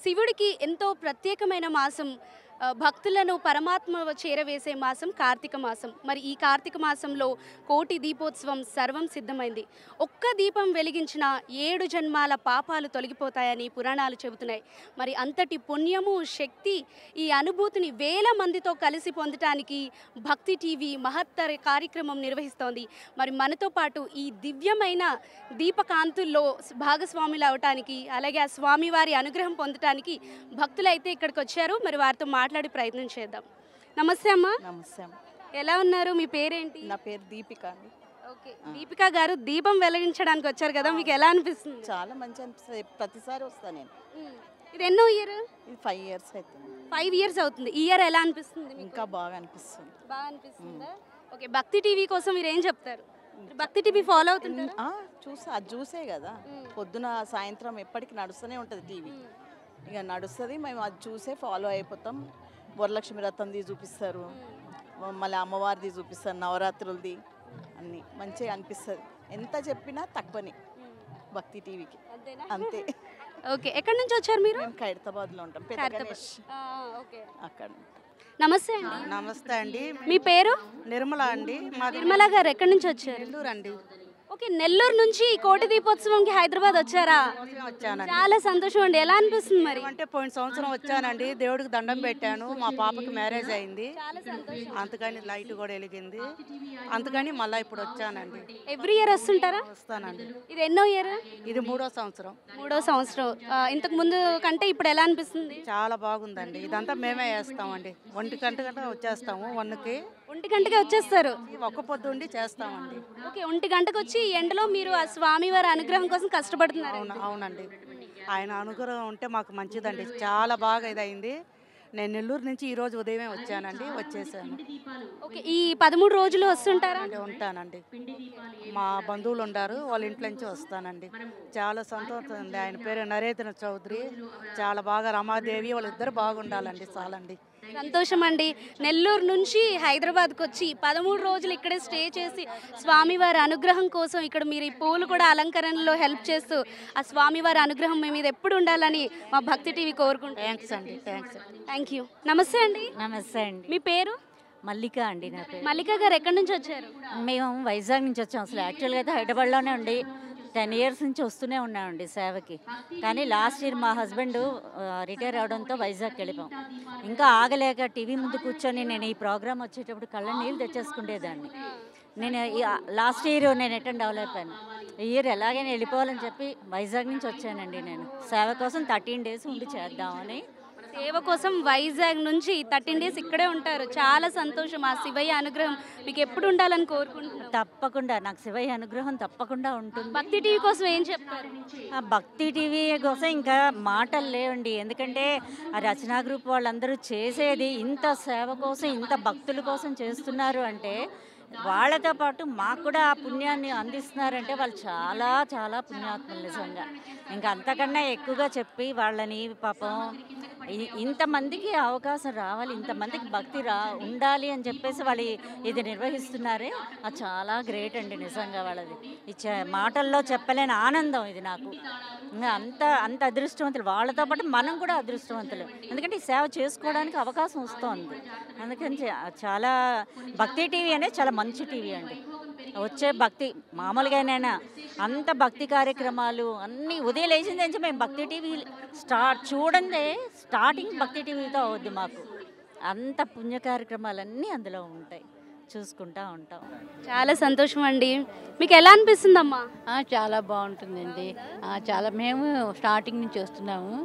శివుడికి ఎంతో ప్రత్యేకమైన మాసం భక్తులను పరమాత్మ చేరవేసే మాసం కార్తీక మాసం. మరి ఈ కార్తీక మాసంలో కోటి దీపోత్సవం సర్వం సిద్ధమైంది. ఒక్క దీపం వెలిగించిన 7 జన్మాల పాపాలు తొలగిపోతాయని పురాణాలు చెబుతున్నాయి. మరి అంతటి పుణ్యము శక్తి ఈ అనుభూతిని వేల మందితో కలిసి పొందటానికి భక్తి టీవీ మహత్తర కార్యక్రమం నిర్వహిస్తోంది. మరి మనతో పాటు ఈ దివ్యమైన దీపకాంతుల్లో భాగస్వాములు అవటానికి అలాగే ఆ స్వామివారి అనుగ్రహం పొందటానికి భక్తులైతే ఇక్కడికి వచ్చారు. మరి వారితో మాట్లాడే ప్రయత్నం చేద్దాం. నమస్తే అమ్మా. నమస్తే. ఎలా ఉన్నారు? మీ పేరేంటి? నా పేరు దీపిక అండి. ఓకే, దీపిక గారు దీపం వెలిగించడానికి వచ్చారు కదా, మీకు ఎలా అనిపిస్తుంది? చాలా మంచి అనిపిస్తుంది. ప్రతిసారి వస్తాను నేను. ఇది ఎన్నో ఇయర్? ఇది 5 years అవుతుంది. 5 years అవుతుంది. ఈ ఇయర్ ఎలా అనిపిస్తుంది మీకు? ఇంకా బాగా అనిపిస్తుంది. బాగా అనిపిస్తుందా? ఓకే, భక్తి టీవీ కోసం మీరు ఏం చెప్తారు? భక్తి టీవీ ఫాలో అవుతుంటారా? అది చూసే కదా పొద్దున సాయంత్రం ఎప్పటికి నడుస్తూనే ఉంటుంది టీవీ. ఇక నడుస్తుంది, మేము అది చూసే ఫాలో అయిపోతాం. వరలక్ష్మి రథంది చూపిస్తారు, మళ్ళీ అమ్మవారిది చూపిస్తారు, నవరాత్రులది అన్నీ మంచిగా అనిపిస్తుంది. ఎంత చెప్పినా తక్కువనే భక్తి టీవీకి, అంతే. ఓకే, ఎక్కడి నుంచి వచ్చారు మీరు? మేము ఖైరతాబాద్లో ఉంటాం, పెద్ద గణేష్ అక్కడ. నమస్తే అండి. నమస్తే అండి. మీ పేరు? నిర్మల అండి. నిర్మల గారు ఎక్కడి నుంచి వచ్చారు? నెల్లూరు అండి. ఓకే, నెల్లూరు నుంచి కోటి దీపోత్సవంకి హైదరాబాద్ వచ్చారా? వచ్చానండి. చాలా సంతోషం అండి. ఎలా అనిపిస్తుంది మరి? అంటే పోయిన సంవత్సరం వచ్చానండి, దేవుడికి దండం పెట్టాను. మా పాపకి మ్యారేజ్ అయింది, అందుకని లైట్ కూడా వెలిగింది, అందుకని మళ్ళీ ఇప్పుడు వచ్చానండి. ఎవ్రీ ఇయర్ వస్తుంటారా? వస్తానండి. ఇది ఎన్నో ఇయర్? ఇది 3వ సంవత్సరం. 3వ సంవత్సరం. ఇంతకు ముందు కంటే ఇప్పుడు ఎలా అనిపిస్తుంది? చాలా బాగుందండి. ఇదంతా మేమే వేస్తామండి. 1 గంట వచ్చేస్తాము. 1కి 1 గంటకే వచ్చేస్తారు. ఒక్క పొద్దు ఉండి చేస్తామండి. ఓకే, 1 గంటకు వచ్చి ఎండలో మీరు ఆ స్వామివారి అనుగ్రహం కోసం కష్టపడుతున్నారు. అవునండి. ఆయన అనుగ్రహం ఉంటే మాకు మంచిదండి. చాలా బాగా ఇదైంది. నేను నెల్లూరు నుంచి ఈరోజు ఉదయమే వచ్చానండి, వచ్చేసాను. ఓకే, ఈ 13 రోజులు వస్తుంటారా? అంటే ఉంటానండి. మా బంధువులు ఉన్నారు, వాళ్ళ ఇంట్లో నుంచి వస్తానండి. చాలా సంతోషం ఉంది. ఆయన పేరు నరేంద్ర చౌదరి. చాలా బాగా రమాదేవి వాళ్ళిద్దరు బాగుండాలండి. చాలండి. సంతోషం అండి. నెల్లూరు నుంచి హైదరాబాద్కి వచ్చి 13 రోజులు ఇక్కడే స్టే చేసి స్వామివారి అనుగ్రహం కోసం ఇక్కడ మీరు ఈ పూలు కూడా అలంకరణలో హెల్ప్ చేస్తూ ఆ స్వామివారి అనుగ్రహం మీ మీద ఎప్పుడు ఉండాలని మా భక్తి టీవీ కోరుకుంటాం. థ్యాంక్స్ అండి. Thank you. నమస్తే అండి. నమస్తే అండి. మీ పేరు? మల్లిక అండి. నా పేరు మల్లిక గారు. ఎక్కడి నుంచి వచ్చారు? మేము వైజాగ్ నుంచి వచ్చాం. అసలు యాక్చువల్గా అయితే హైదరాబాద్లోనే ఉండి 10 years నుంచి వస్తూనే ఉన్నామండి సేవకి. కానీ లాస్ట్ ఇయర్ మా హస్బెండ్ రిటైర్ అవడంతో వైజాగ్కి వెళ్ళిపోయాం. ఇంకా ఆగలేక టీవీ ముందు కూర్చొని నేను ఈ ప్రోగ్రామ్ వచ్చేటప్పుడు కళ్ళ నీళ్ళు తెచ్చేసుకునేదాన్ని. నేను లాస్ట్ ఇయర్ నేను అటెండ్ అవ్వలేకపోయాను. ఈ ఇయర్ ఎలాగైనా వెళ్ళిపోవాలని చెప్పి వైజాగ్ నుంచి వచ్చానండి. నేను సేవ కోసం 13 days ఉండి చేద్దామని. సేవ కోసం వైజాగ్ నుంచి 13 days ఇక్కడే ఉంటారు. చాలా సంతోషం. ఆ శివయ్య అనుగ్రహం మీకు ఎప్పుడు ఉండాలని కోరుకుంటున్నాను. తప్పకుండా నాకు శివయ్య అనుగ్రహం తప్పకుండా ఉంటుంది. భక్తి టీవీ కోసం ఏం చెప్తారు? భక్తి టీవీ కోసం ఇంకా మాటలు లేవండి. ఎందుకంటే ఆ రచనా గ్రూప్ వాళ్ళందరూ చేసేది ఇంత సేవ కోసం, ఇంత భక్తుల కోసం చేస్తున్నారు అంటే వాళ్ళతో పాటు మాకు కూడా ఆ పుణ్యాన్ని అందిస్తున్నారంటే వాళ్ళు చాలా చాలా పుణ్యాత్ములు నిజంగా. ఇంకా అంతకన్నా ఎక్కువగా చెప్పి వాళ్ళని పాపం ఇంతమందికి అవకాశం రావాలి, ఇంతమందికి భక్తి ఉండాలి అని చెప్పేసి వాళ్ళు ఇది నిర్వహిస్తున్నారే, అది చాలా గ్రేట్ అండి నిజంగా. వాళ్ళది మాటల్లో చెప్పలేని ఆనందం ఇది నాకు. అంత అదృష్టవంతులు. వాళ్ళతో పాటు మనం కూడా అదృష్టవంతులు. ఎందుకంటే ఈ సేవ చేసుకోవడానికి అవకాశం వస్తుంది. అందుకని చాలా భక్తి టీవీ అనేది చాలా మంచి టీవీ అండి. వచ్చే భక్తి మామూలుగానైనా అంత భక్తి కార్యక్రమాలు అన్నీ ఉదయం లేచింది నుంచి మేము భక్తి టీవీ స్టార్టింగ్ భక్తి టీవీతో అవుద్ది మాకు. అంత పుణ్య కార్యక్రమాలన్నీ అందులో ఉంటాయి, చూసుకుంటూ ఉంటాం. చాలా సంతోషం అండి. మీకు ఎలా అనిపిస్తుందమ్మా? చాలా బాగుంటుందండి. మేము స్టార్టింగ్ నుంచి వస్తున్నాము.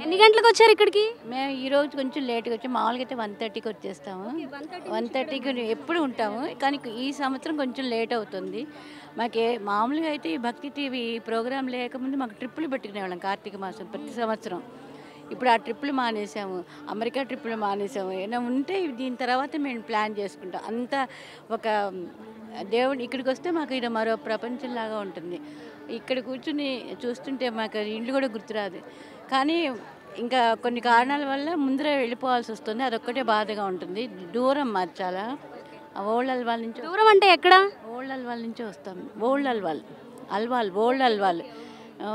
ఎన్ని గంటలకు వచ్చారు ఇక్కడికి? మేము ఈరోజు కొంచెం లేట్గా వచ్చి మామూలుగా అయితే 1:30కి వచ్చేస్తాము. 1:30కి ఎప్పుడు ఉంటాము, కానీ ఈ సంవత్సరం కొంచెం లేట్ అవుతుంది. మామూలుగా అయితే ఈ భక్తి టీవీ ప్రోగ్రాం లేకముందు మాకు ట్రిప్పులు పెట్టుకునేవాళ్ళం కార్తీక మాసం ప్రతి సంవత్సరం. ఇప్పుడు ఆ ట్రిప్పులు మానేసాము, అమెరికా ట్రిప్పులు మానేసాము. ఏమైనా ఉంటే దీని తర్వాత మేము ప్లాన్ చేసుకుంటాం. అంతా ఒక దేవుడు ఇక్కడికి వస్తే మాకు ఇది మరో ప్రపంచంలాగా ఉంటుంది. ఇక్కడ కూర్చుని చూస్తుంటే మాకు ఇల్లు కూడా గుర్తురాదు. కానీ ఇంకా కొన్ని కారణాల వల్ల ముందరే వెళ్ళిపోవాల్సి వస్తుంది. అదొక్కటే బాధగా ఉంటుంది. దూరం మాది చాలా. ఓల్డ్ అల్వాల్ నుంచి. దూరం అంటే ఎక్కడ? ఓల్డ్ అల్వాల్ నుంచి వస్తాం. ఓల్డ్ అల్వాల్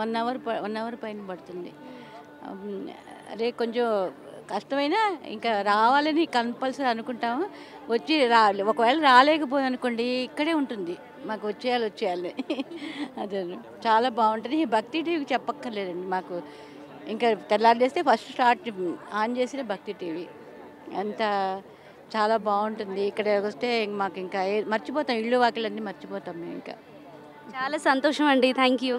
1 hour పైన పడుతుంది. అరే కొంచెం కష్టమైనా ఇంకా రావాలని కంపల్సరీ అనుకుంటాము. వచ్చి ఒకవేళ రాలేకపోయి అనుకోండి ఇక్కడే ఉంటుంది, మాకు వచ్చేయాలి అదే చాలా బాగుంటుంది. ఈ భక్తి టీవీకి చెప్పక్కర్లేదండి మాకు. ఇంకా తెల్లారేస్తే ఫస్ట్ స్టార్ట్ ఆన్ చేసిన భక్తి టీవీ అంత చాలా బాగుంటుంది. ఇక్కడ వస్తే మాకు ఇంకా మర్చిపోతాం, ఇల్లు వాకిలన్నీ మర్చిపోతాం మేము ఇంకా. చాలా సంతోషం అండి. Thank you.